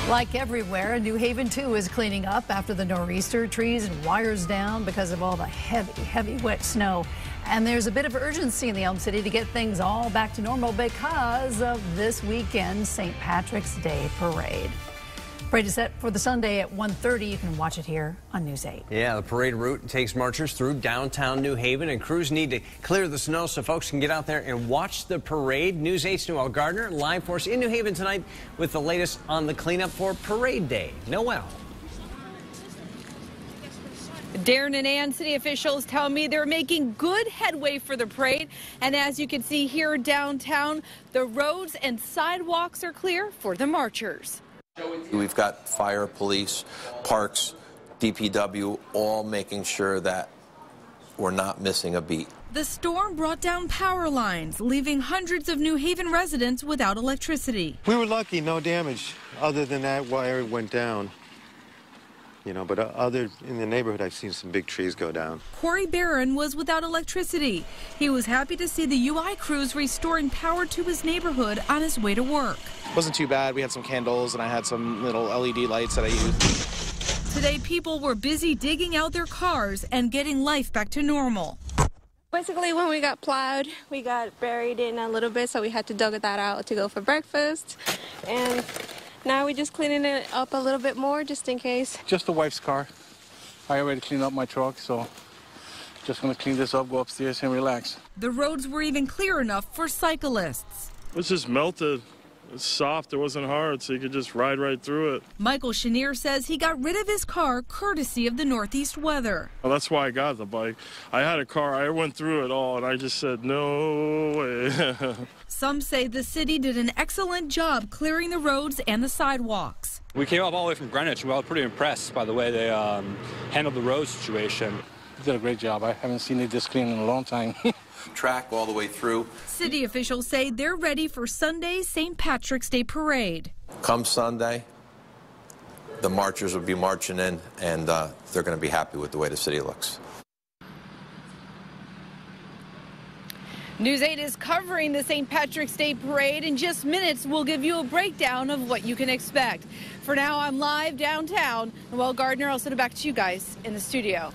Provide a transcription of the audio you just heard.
Like everywhere, New Haven, too, is cleaning up after the nor'easter. Trees and wires down because of all the heavy, wet snow. And there's a bit of urgency in the Elm City to get things all back to normal because of this weekend's St. Patrick's Day parade. Parade is set for the Sunday at 1:30. You can watch it here on News 8. Yeah, the parade route takes marchers through downtown New Haven, and crews need to clear the snow so folks can get out there and watch the parade. News 8's Noel Gardner live for us in New Haven tonight with the latest on the cleanup for Parade Day. Noel. Darren and Ann, city officials tell me they're making good headway for the parade. And as you can see here downtown, the roads and sidewalks are clear for the marchers. We've got fire, police, parks, DPW, all making sure that we're not missing a beat. The storm brought down power lines, leaving hundreds of New Haven residents without electricity. We were lucky, no damage. Other than that wire went down. But other in the neighborhood, I've seen some big trees go down. Corey Barron was without electricity. He was happy to see the UI crews restoring power to his neighborhood on his way to work. It wasn't too bad. We had some candles and I had some little LED lights that I used. Today, people were busy digging out their cars and getting life back to normal. Basically, when we got plowed, we got buried in a little bit, so we had to dug that out to go for breakfast. And now we're just cleaning it up a little bit more, just in case. Just the wife's car. I already cleaned up my truck, so just going to clean this up, go upstairs and relax. The roads were even clear enough for cyclists. It was just melted. It's soft. It wasn't hard, so you could just ride right through it. Michael Chenier says he got rid of his car courtesy of the northeast weather. Well, that's why I got the bike. I had a car. I went through it all, and I just said, no way. Some say the city did an excellent job clearing the roads and the sidewalks. We came up all the way from Greenwich. We were all pretty impressed by the way they handled the road situation. They did a great job. I haven't seen it this clean in a long time. Track all the way through. City officials say they're ready for Sunday's St. Patrick's Day parade. Come Sunday, the marchers will be marching in, and they're going to be happy with the way the city looks. News 8 is covering the St. Patrick's Day parade. In just minutes, we'll give you a breakdown of what you can expect. For now, I'm live downtown. Noel Gardner, I'll send it back to you guys in the studio.